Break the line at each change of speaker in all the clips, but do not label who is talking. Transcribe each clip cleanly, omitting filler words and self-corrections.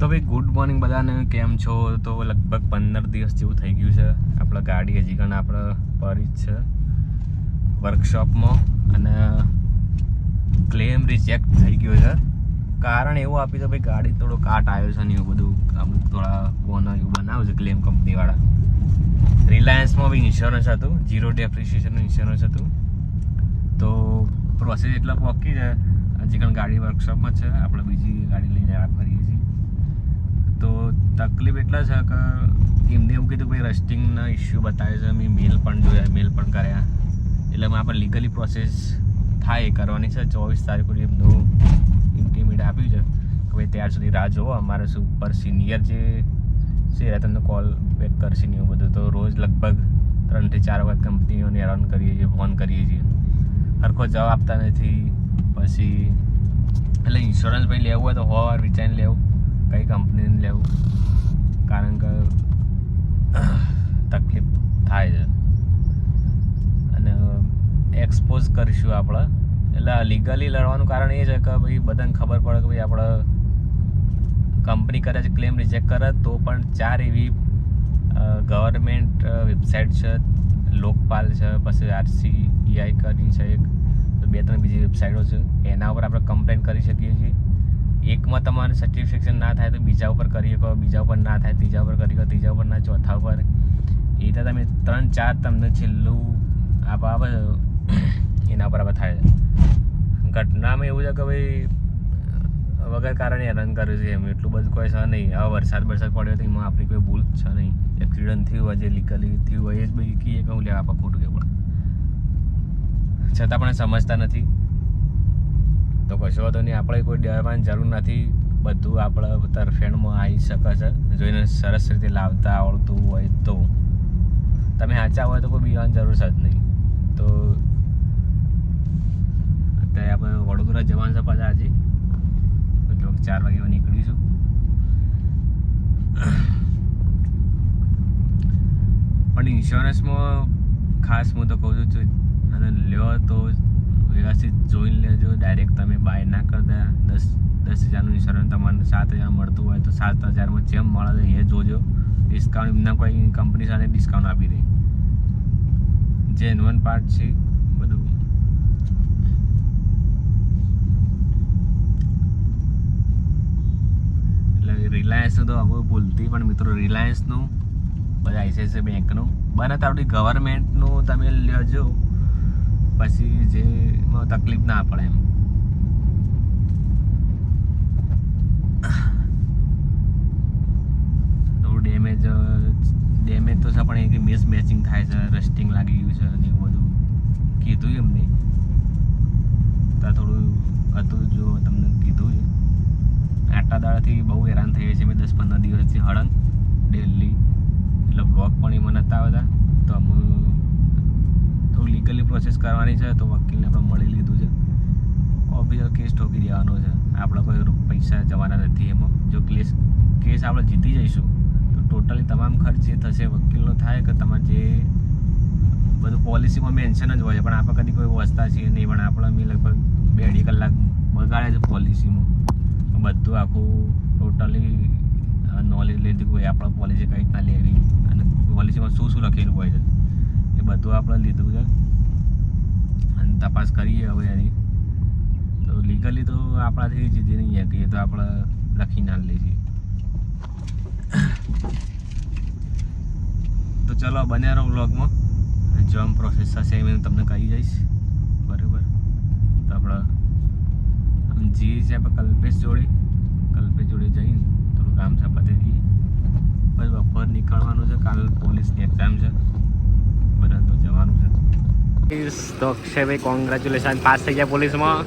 તો ભાઈ good morning બધાને. કેમ છો? તો લગભગ 15 દિવસ જેવું થઈ ગયું છે આપણે ગાડી હજી પણ આપણે પડી જ છે વર્કશોપમાં અને ક્લેમ રિજેક્ટ થઈ ગયો છે. કારણ એવું આપ્યું છે ભાઈ ગાડી થોડો કાટ આવ્યો છે ને એવું બધું અમુક થોડા બોનો એવું બનાવ્યું છે ક્લેમ કંપનીવાળા. રિલાયન્સમાં બી ઇન્સ્યોરન્સ હતું, 0 ડેપ્રિસિએશનનું ઇન્સ્યોરન્સ હતું. તો પ્રોસેસ એટલા પોકી છે હજી પણ ગાડી વર્કશોપમાં છે. આપણે બીજી ગાડી લઈને ફરીએ છીએ. તો તકલીફ એટલા છે કે એમને એવું કીધું ભાઈ રસ્ટિંગના ઇસ્યુ બતાવે છે. મેં મેલ પણ જોયા, મેલ પણ કર્યા. એટલે આપણે લીગલી પ્રોસેસ થાય કરવાની છે. 24 તારીખ સુધી એમનું ઇન્ટિમેટ આપ્યું છે કે ભાઈ ત્યાર સુધી રાહ જોવો. અમારે સુપર સિનિયર જે છે તમને કોલ બેક કરશે ને એવું બધું. તો રોજ લગભગ 3 થી 4 વખત કંપનીઓને હેરાન કરીએ છીએ, ફોન કરીએ છીએ, સરખો જવાબ આપતા નથી. પછી એટલે ઇન્સ્યોરન્સ ભાઈ લેવું હોય તો વાર વિચારીને લેવું કઈ કંપનીને લેવું, કારણ કે તકલીફ થાય છે અને એક્સપોઝ કરીશું આપણે. એટલે લીગલી લડવાનું કારણ એ છે કે ભાઈ બધાને ખબર પડે કે ભાઈ આપણે કંપની કરે છે ક્લેમ રિજેક્ટ કરે તો પણ 4 એવી ગવર્મેન્ટ વેબસાઇટ છે, લોકપાલ છે, પછી RCEI કરીને છે એક, 2-3 બીજી વેબસાઇટો છે. એના ઉપર આપણે કમ્પ્લેન કરી શકીએ છીએ. એકમાં તમારે સર્ટિફિકેશન ના થાય તો બીજા ઉપર કરી શકો, બીજા ઉપર ના થાય ત્રીજા ઉપર કરી શકો, ત્રીજા ઉપર ના ચોથા ઉપર. એ રીતે તમે 3-4 તમને છેલ્લું આવે એના ઉપર આપણે થાય છે. ઘટનામાં એવું છે કે ભાઈ વગર કારણે હેરાન કર્યું છે એમ એટલું બધું કોઈ છે નહીં. હવે વરસાદ પડ્યો તો એમાં આપણી કોઈ ભૂલ છે નહીં. એક્સિડન્ટ થયું હોય જે લીગલી થયું હોય એ જ ભાઈ કહીએ કે હું લેવા આપણે ખોટું કે પણ છતાં પણ સમજતા નથી. તો કશો વાંધો નહીં, આપણે કોઈ ડરવાની જરૂર નથી. બધું આપણા તરફેણમાં આવી શકે છે જોઈને સરસ રીતે લાવતા આવડતું હોય તો. તમે સાચા હોય તો કોઈ બીવાની જરૂર છે જ નહીં. તો અત્યારે આપણે વડોદરા જવાનું છે પાછા આજે. તો 4 વાગે નીકળીશું. પણ ઇન્સ્યોરન્સમાં ખાસ હું તો કહું છું અને લ્યો તો વ્યવસ્થિત જોઈને લેજો. ડાયરેક્ટ તમે બાય ના કરતા. 10,000નું ઇન્સ્યોરન્સ તમને 7,000 મળતું હોય તો 7,000માં જેમ મળે છે એ જોજો. ડિસ્કાઉન્ટ એમના કોઈ કંપની સાથે ડિસ્કાઉન્ટ આપી દે. જેન્યુઅન પાર્ટ છે બધું. એટલે રિલાયન્સનું તો હવે ભૂલતી પણ મિત્રો, રિલાયન્સનું બધા ICICI બેંકનું બને તારું ગવર્મેન્ટનું તમે લેજો પછી જેમાં તકલીફ ના પડે એમ. થોડું ડેમેજ તો છે પણ એ મિસ મેચિંગ થાય છે, રસ્ટિંગ લાગી ગયું છે અને એવું બધું કીધું એમને. તો થોડું હતું જો તમને કીધું છે. આટલા દાડાથી બહુ હેરાન થઈ છે મેં 10-15 દિવસથી હળંગ ડેલી. એટલે બ્લોગ પણ એમાં નહોતા આવતા. તો અમે થોડું લીગલી પ્રોસેસ કરવાની છે. તો વકીલને આપણે મળી લીધું છે. ઓફિસર કેસ ઠોકી દેવાનો છે. આપણે કોઈ પૈસા જવાના નથી એમાં. જો કેસ આપણે જીતી જઈશું તો ટોટલી તમામ ખર્ચ જે થશે વકીલનો થાય કે તમારે જે બધું પોલિસીમાં મેન્શન જ હોય. પણ આપણે કદી કોઈ વસ્તા છીએ નહીં. પણ આપણે મેં લગભગ 2-2.5 કલાક બગાડ્યા છે પોલિસીમાં. બધું આખું ટોટલી નોલેજ લીધું હોય આપણે પોલિસી કઈ રીતના લેવી અને પોલિસીમાં શું શું લખેલું હોય છે એ બધું આપણે લીધું છે અને તપાસ કરીએ હવે એની. તો લીગલી તો આપણાથી જીતી નહીં શકીએ તો આપણે લખી ના લઈએ છીએ. તો ચલો બન્યા રહો વ્લોગમાં. જો આમ પ્રોસેસ થશે એમ તમને કહી જઈશ. બરાબર? તો આપણે આમ જઈએ છીએ આપણે કલ્પેશ જોડે જઈને થોડું કામ છે પતાવી દઈએ. પછી બપોર નીકળવાનું છે. કાલ પોલીસની એક્ઝામ છે બધા તો જવાનું છે. તો અક્ષયભાઈ કોંગ્રેચ્યુલેશન, પાસ થઈ ગયા પોલીસમાં.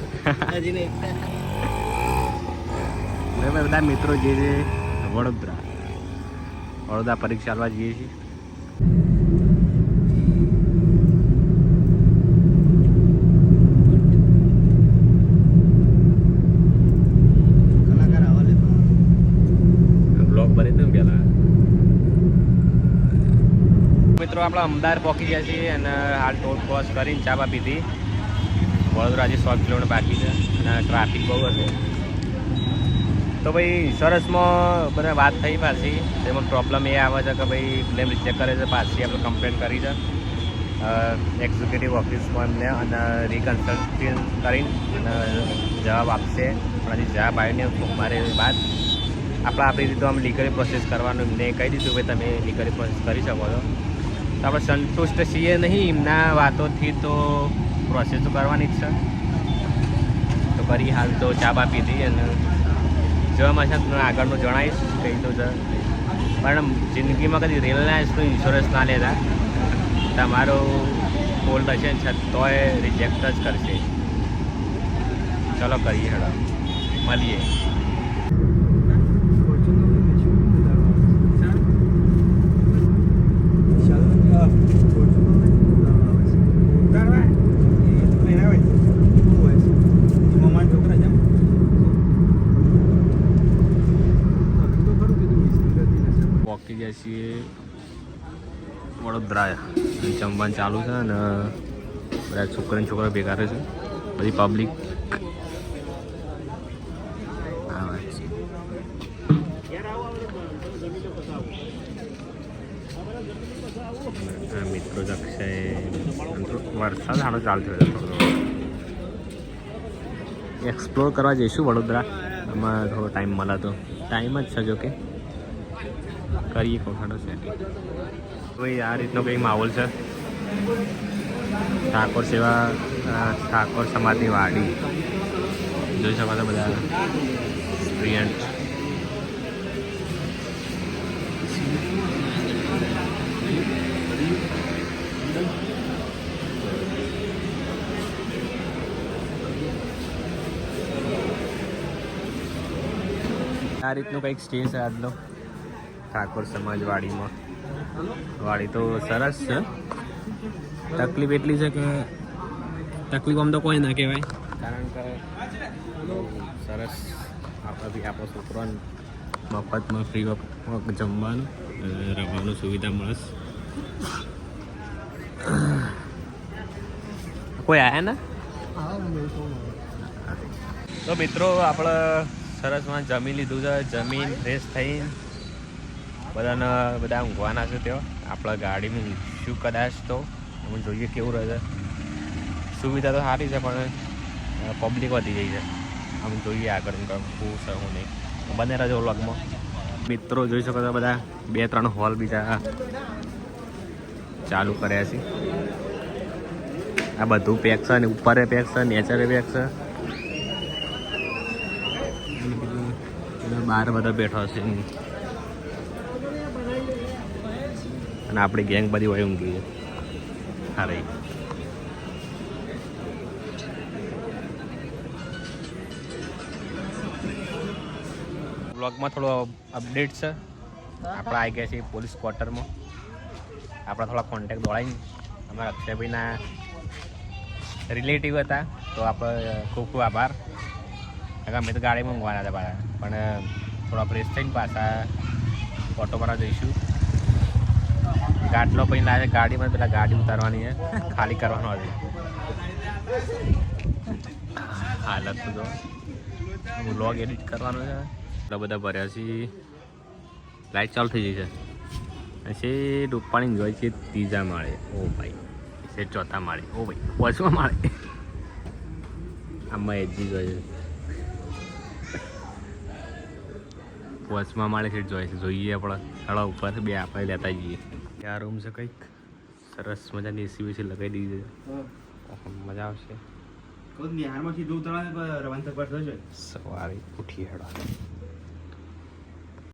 બધા મિત્રો જે છે વડોદરા પરીક્ષા આપવા જઈએ છીએ. મિત્રો આપણે અમદાવાદ પહોંચી ગયા છીએ અને હાલ ટોલ ક્રોસ કરીને ચા પીધી. વડોદરા હજી 100 કિલોમીટર બાકી છે અને ટ્રાફિક બહુ હતું. તો ભાઈ ઇન્સ્યોરન્સમાં બધા વાત થઈ પાછી એમાં પ્રોબ્લેમ એ આવે છે કે ભાઈ ક્લેમ રિજેક્ટ કરે છે પાછી આપણે કમ્પ્લેન કરી છે એક્ઝિક્યુટિવ ઓફિસમાં એમને અને રિકન્સલ્ટ કરીને અને જવાબ આપશે પણ હજી જવાબ આવીને મારે બાદ આપણી રીતે આમ લીગલી પ્રોસેસ કરવાનું એમને કહી દીધું કે તમે લીગલી પ્રોસેસ કરી શકો છો તો આપણે સંતુષ્ટ છીએ નહીં એમના વાતોથી તો પ્રોસેસ તો કરવાની જ છે તો કરી હાલ તો ચા બા પીધી અને જવામાં છે તમને આગળનું જણાવીશ કંઈ તો છે પણ જિંદગીમાં કદી રિલાયન્સનું ઇન્સ્યોરન્સ ના લેતા તમારો ફોલ્ટ હશે ને તોય રિજેક્ટ જ કરશે ચલો કરીએ હેડો મળીએ પહોંચી ગયા છીએ વડોદરા જમવાનું ચાલુ છે અને બધા છોકરા ભેગા રહે છે બધી પબ્લિક મિત્રો જક્ષય વરસાદ સારો ચાલતો હોય થોડો એક્સપ્લોર કરવા જઈશું વડોદરા એમાં થોડો ટાઈમ મળે તો ટાઈમ જ છે જો કે કરીએ કોઠાડો સેટિંગ ભાઈ આ રીતનો કંઈ માહોલ છે ઠાકોર સમાજની વાડી જોઈ શકો છો બધા સ્ટુડન્ટ આ રીતનું કંઈક સ્ટે છે આજનો ઠાકોર સમાજ વાડીમાં વાડી તો સરસ છે તકલીફ એટલી છે કે તકલીફ આમ તો કોઈ ના કહેવાય કારણ કે સરસ આપણો છોકરોને મફતમાં ફ્રી ઓફ જમવાનું રહેવાનું સુવિધા મળે કોઈ આવ્યા ને તો મિત્રો આપણે સરસમાં જમી લીધું છે જમીન ફ્રેશ થઈને બધા ઊંઘવાના છે ત્યાં આપણે ગાડીમાં ઊંઘશું કદાચ તો અમે જોઈએ કેવું રહે છે સુવિધા તો સારી છે પણ પબ્લિક વધી ગઈ છે અમે જોઈએ આગળ શું છે હું નહીં બને રહેજો વ્લોગમાં મિત્રો જોઈ શકો છો બધા 2-3 હોલ બીજા ચાલુ કર્યા છે આ બધું પેક છે ને ઉપરે પેક છે નેચરે પેક છે બહાર બધા બેઠા છે અને આપણી ગેંગ બધી હોય ઊંઘી છે હા રહી બ્લોગમાં થોડો અપડેટ છે આપણે આવી ગયા છીએ પોલીસ ક્વાર્ટરમાં આપણા થોડા કોન્ટેક્ટ દોડાવીને અમારા અક્ષયભાઈના રિલેટિવ હતા તો આપણે ખૂબ ખૂબ આભાર અમે તો ગાડીમાં ઊંઘવાના હતા પાછા પણ થોડા ફ્રેશ થઈને પાછા ઓટો પર જઈશું ગાટલો પછી લાગે ગાડીમાં પેલા ગાડી ઉતારવાની છે ખાલી કરવાનો હતી હાલત તો વ્લોગ એડિટ કરવાનો છે એટલા બધા ભર્યા છે લાઈટ ચાલુ થઈ જઈ છે છે રૂપાણી જોઈ છે 3જા માળે ઓ ભાઈ છે 4થા માળે ઓ ભાઈ 5મા માળે આમાં એજી જોઈએ 5મા માળે છે જોઈએ આપણે સાડા ઉપર બે આપણે લેતા જઈએ આ રૂમ છે કંઈક સરસ મજાની એસી વેસી લગાવી દીધી છે મજા આવશે સવારે ઉઠી હેડવા